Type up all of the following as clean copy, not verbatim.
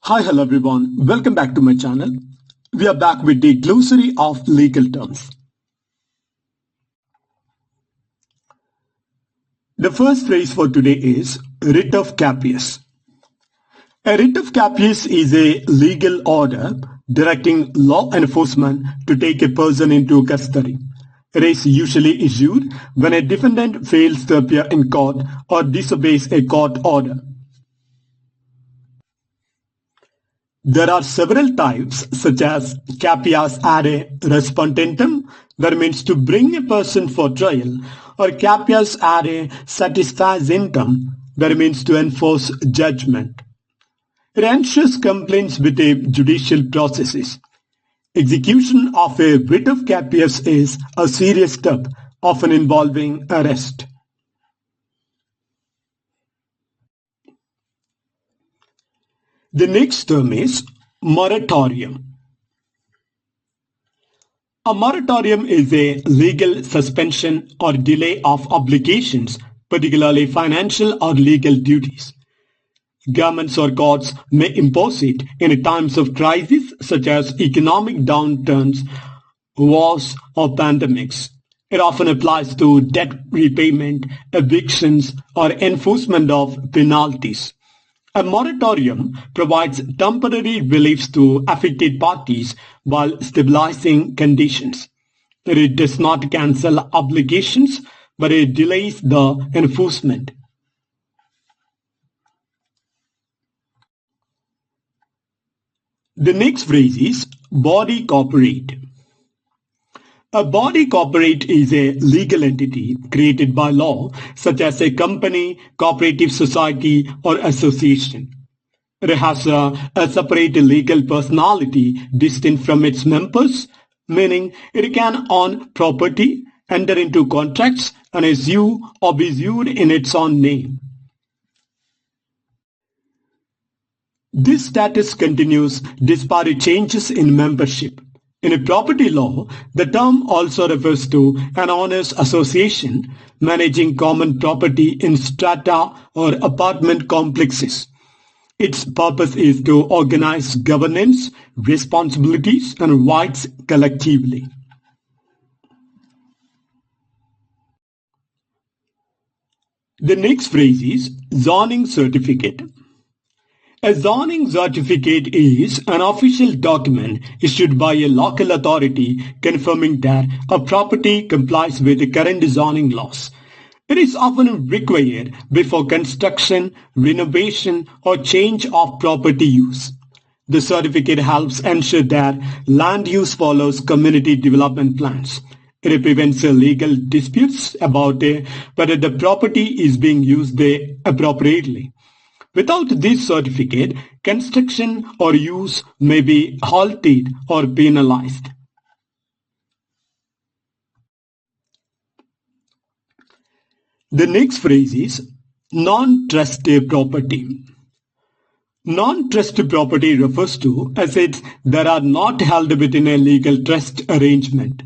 Hi, hello everyone. Welcome back to my channel. We are back with the glossary of legal terms. The first phrase for today is writ of capias. A writ of capias is a legal order directing law enforcement to take a person into custody. It is usually issued when a defendant fails to appear in court or disobeys a court order. There are several types such as capias ad respondentem, that means to bring a person for trial, or capias ad satisfacentem, that means to enforce judgment. It ensures compliance with the judicial processes. Execution of a writ of capias is a serious step, often involving arrest. The next term is moratorium. A moratorium is a legal suspension or delay of obligations, particularly financial or legal duties. Governments or courts may impose it in times of crisis such as economic downturns, wars, or pandemics. It often applies to debt repayment, evictions, or enforcement of penalties. A moratorium provides temporary relief to affected parties while stabilizing conditions. It does not cancel obligations, but it delays the enforcement. The next phrase is body corporate. A body corporate is a legal entity created by law, such as a company, cooperative society, or association. It has a separate legal personality distinct from its members, meaning it can own property, enter into contracts, and issue or be sued in its own name. This status continues despite changes in membership. In a property law, the term also refers to an owners association managing common property in strata or apartment complexes. Its purpose is to organize governance, responsibilities, and rights collectively. The next phrase is zoning certificate. A zoning certificate is an official document issued by a local authority confirming that a property complies with the current zoning laws. It is often required before construction, renovation, or change of property use. The certificate helps ensure that land use follows community development plans. It prevents legal disputes about whether the property is being used appropriately. Without this certificate, construction or use may be halted or penalized. The next phrase is non-trust property. Non-trust property refers to assets that are not held within a legal trust arrangement.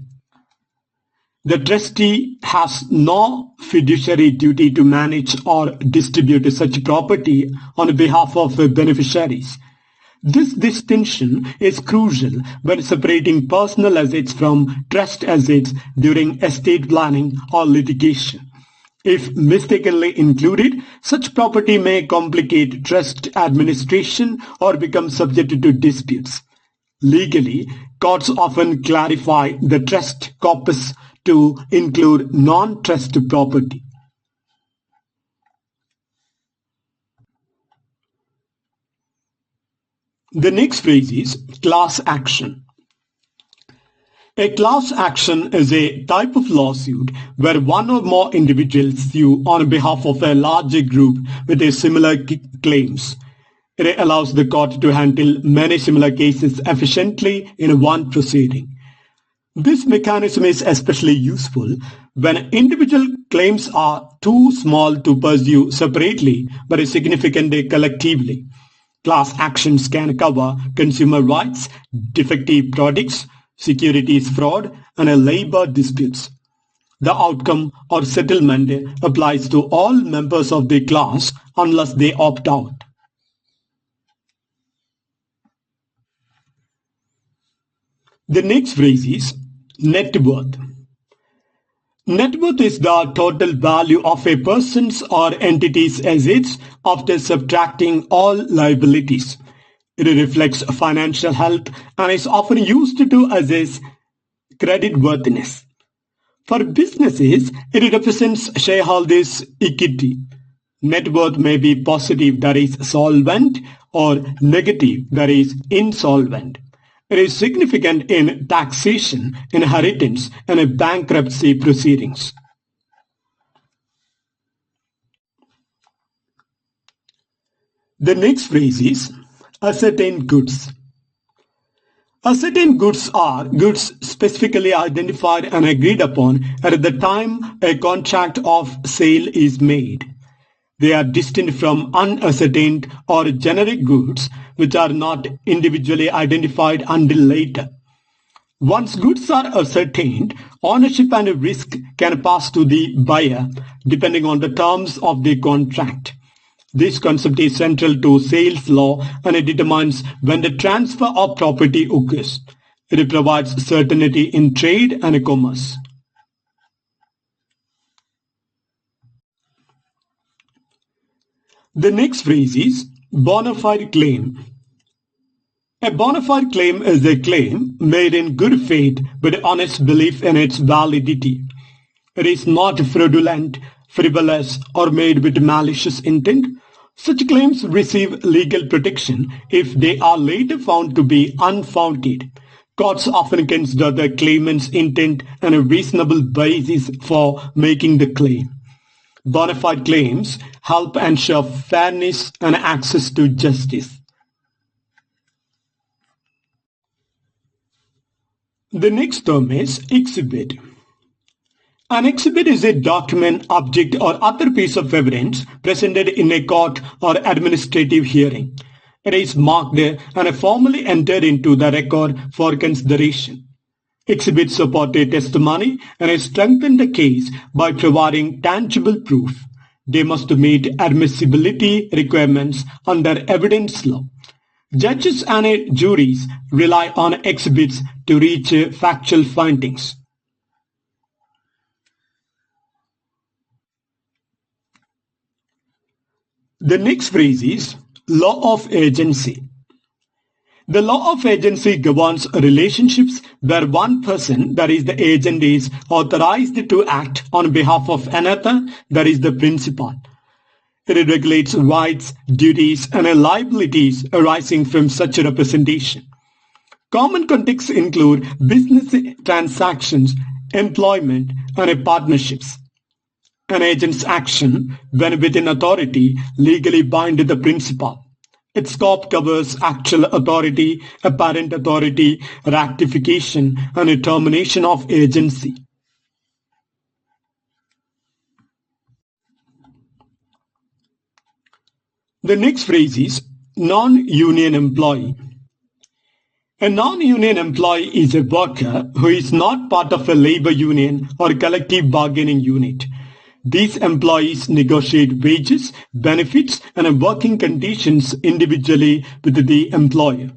The trustee has no fiduciary duty to manage or distribute such property on behalf of beneficiaries. This distinction is crucial when separating personal assets from trust assets during estate planning or litigation. If mistakenly included, such property may complicate trust administration or become subject to disputes. Legally, courts often clarify the trust corpus to include non-trust property. The next phrase is class action. A class action is a type of lawsuit where one or more individuals sue on behalf of a larger group with a similar claims. It allows the court to handle many similar cases efficiently in one proceeding. This mechanism is especially useful when individual claims are too small to pursue separately but significant collectively. Class actions can cover consumer rights, defective products, securities fraud, and labor disputes. The outcome or settlement applies to all members of the class unless they opt out. The next phrase is net worth. Net worth is the total value of a person's or entity's assets after subtracting all liabilities. It reflects financial health and is often used to assess creditworthiness. For businesses, it represents shareholders' equity. Net worth may be positive, that is solvent, or negative, that is insolvent. It is significant in taxation, inheritance, and bankruptcy proceedings. The next phrase is ascertain goods. Ascertain goods are goods specifically identified and agreed upon at the time a contract of sale is made. They are distinct from unascertained or generic goods which are not individually identified until later. Once goods are ascertained, ownership and risk can pass to the buyer depending on the terms of the contract. This concept is central to sales law and it determines when the transfer of property occurs. It provides certainty in trade and commerce. The next phrase is bona fide claim. A bona fide claim is a claim made in good faith with honest belief in its validity. It is not fraudulent, frivolous, or made with malicious intent. Such claims receive legal protection if they are later found to be unfounded. Courts often consider the claimant's intent and a reasonable basis for making the claim. Bona fide claims help ensure fairness and access to justice. The next term is exhibit. An exhibit is a document, object, or other piece of evidence presented in a court or administrative hearing. It is marked and formally entered into the record for consideration. Exhibits support a testimony and strengthen the case by providing tangible proof. They must meet admissibility requirements under evidence law. Judges and juries rely on exhibits to reach factual findings. The next phrase is law of agency. The law of agency governs relationships where one person, that is the agent, is authorized to act on behalf of another, that is the principal. It regulates rights, duties, and liabilities arising from such a representation. Common contexts include business transactions, employment, and partnerships. An agent's action, when within authority, legally bind the principal. Its scope covers actual authority, apparent authority, ratification, and termination of agency. The next phrase is non-union employee. A non-union employee is a worker who is not part of a labor union or collective bargaining unit. These employees negotiate wages, benefits, and working conditions individually with the employer.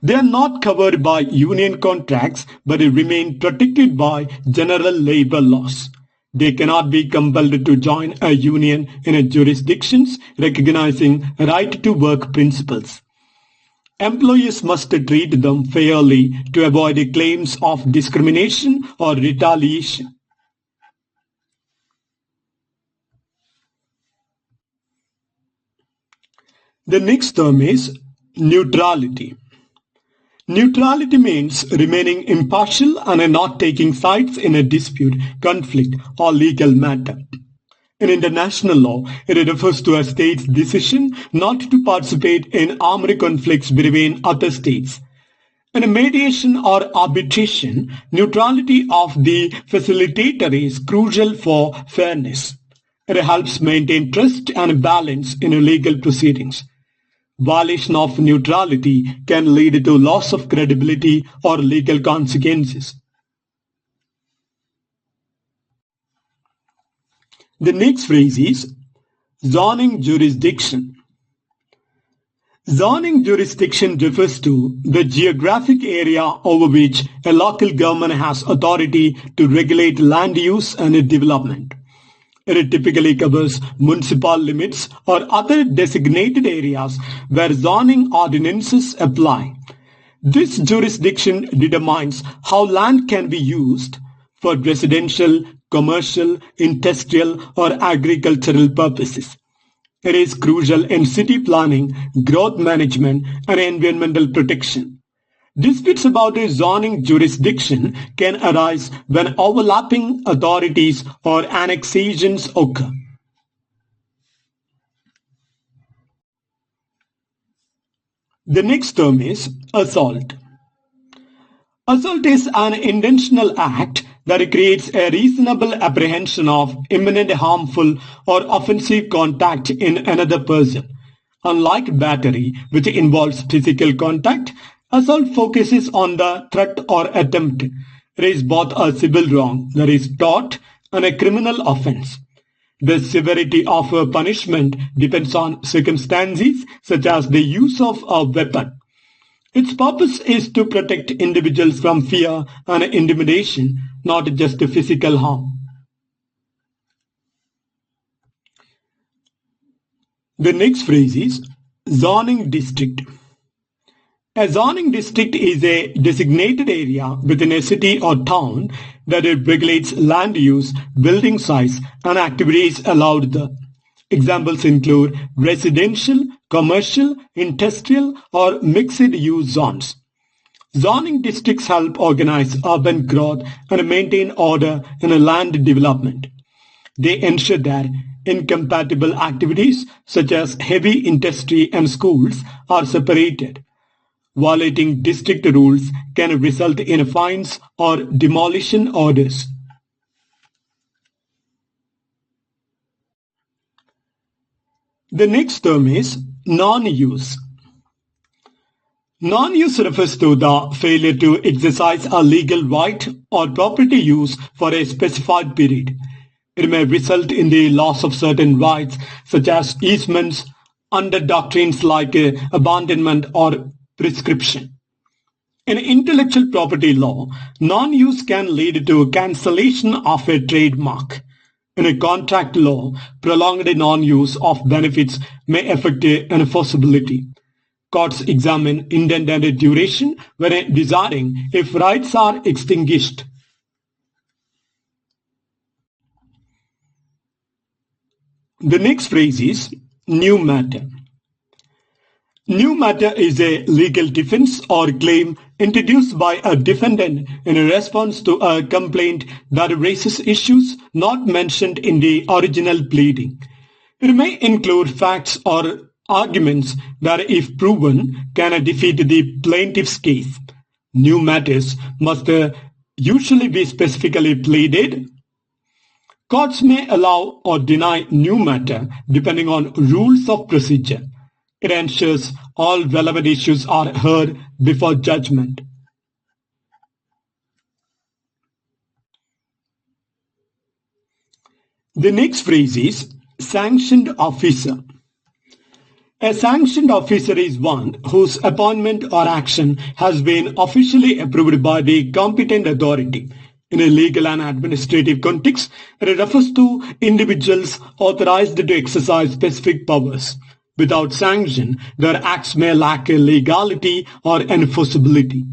They are not covered by union contracts but remain protected by general labor laws. They cannot be compelled to join a union in jurisdictions recognizing right to work principles. Employers must treat them fairly to avoid claims of discrimination or retaliation. The next term is neutrality. Neutrality means remaining impartial and not taking sides in a dispute, conflict, or legal matter. In international law, it refers to a state's decision not to participate in armed conflicts between other states. In a mediation or arbitration, neutrality of the facilitator is crucial for fairness. It helps maintain trust and balance in legal proceedings. Violation of neutrality can lead to loss of credibility or legal consequences. The next phrase is zoning jurisdiction. Zoning jurisdiction refers to the geographic area over which a local government has authority to regulate land use and development. It typically covers municipal limits or other designated areas where zoning ordinances apply. This jurisdiction determines how land can be used for residential, commercial, industrial, or agricultural purposes. It is crucial in city planning, growth management, and environmental protection. Disputes about a zoning jurisdiction can arise when overlapping authorities or annexations occur. The next term is assault. Assault is an intentional act that creates a reasonable apprehension of imminent harmful or offensive contact in another person. Unlike battery, which involves physical contact, assault focuses on the threat or attempt. It is both a civil wrong, that is tort, and a criminal offense. The severity of a punishment depends on circumstances such as the use of a weapon. Its purpose is to protect individuals from fear and intimidation, not just physical harm. The next phrase is zoning district. A zoning district is a designated area within a city or town that it regulates land use, building size, and activities allowed there. Examples include residential, commercial, industrial, or mixed-use zones. Zoning districts help organize urban growth and maintain order in land development. They ensure that incompatible activities such as heavy industry and schools are separated. Violating district rules can result in fines or demolition orders. The next term is non-use. Non-use refers to the failure to exercise a legal right or property use for a specified period. It may result in the loss of certain rights such as easements under doctrines like abandonment or prescription. In intellectual property law, non-use can lead to cancellation of a trademark. In a contract law, prolonged non-use of benefits may affect enforceability. Courts examine intent and duration when deciding if rights are extinguished. The next phrase is new matter. New matter is a legal defense or claim introduced by a defendant in response to a complaint that raises issues not mentioned in the original pleading. It may include facts or arguments that, if proven, can defeat the plaintiff's case. New matters must usually be specifically pleaded. Courts may allow or deny new matter depending on rules of procedure. It ensures all relevant issues are heard before judgment. The next phrase is sanctioned officer. A sanctioned officer is one whose appointment or action has been officially approved by the competent authority. In a legal and administrative context, it refers to individuals authorized to exercise specific powers. Without sanction, their acts may lack legality or enforceability.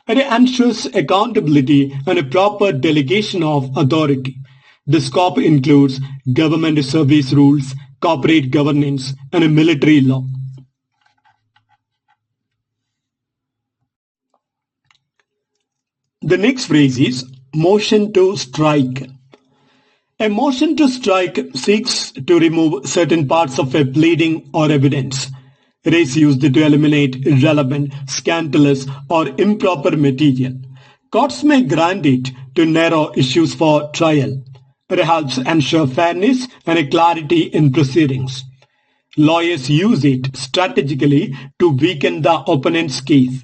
It ensures accountability and a proper delegation of authority. The scope includes government service rules, corporate governance, and military law. The next phrase is motion to strike. A motion to strike seeks to remove certain parts of a pleading or evidence. It is used to eliminate irrelevant, scandalous, or improper material. Courts may grant it to narrow issues for trial. It helps ensure fairness and clarity in proceedings. Lawyers use it strategically to weaken the opponent's case.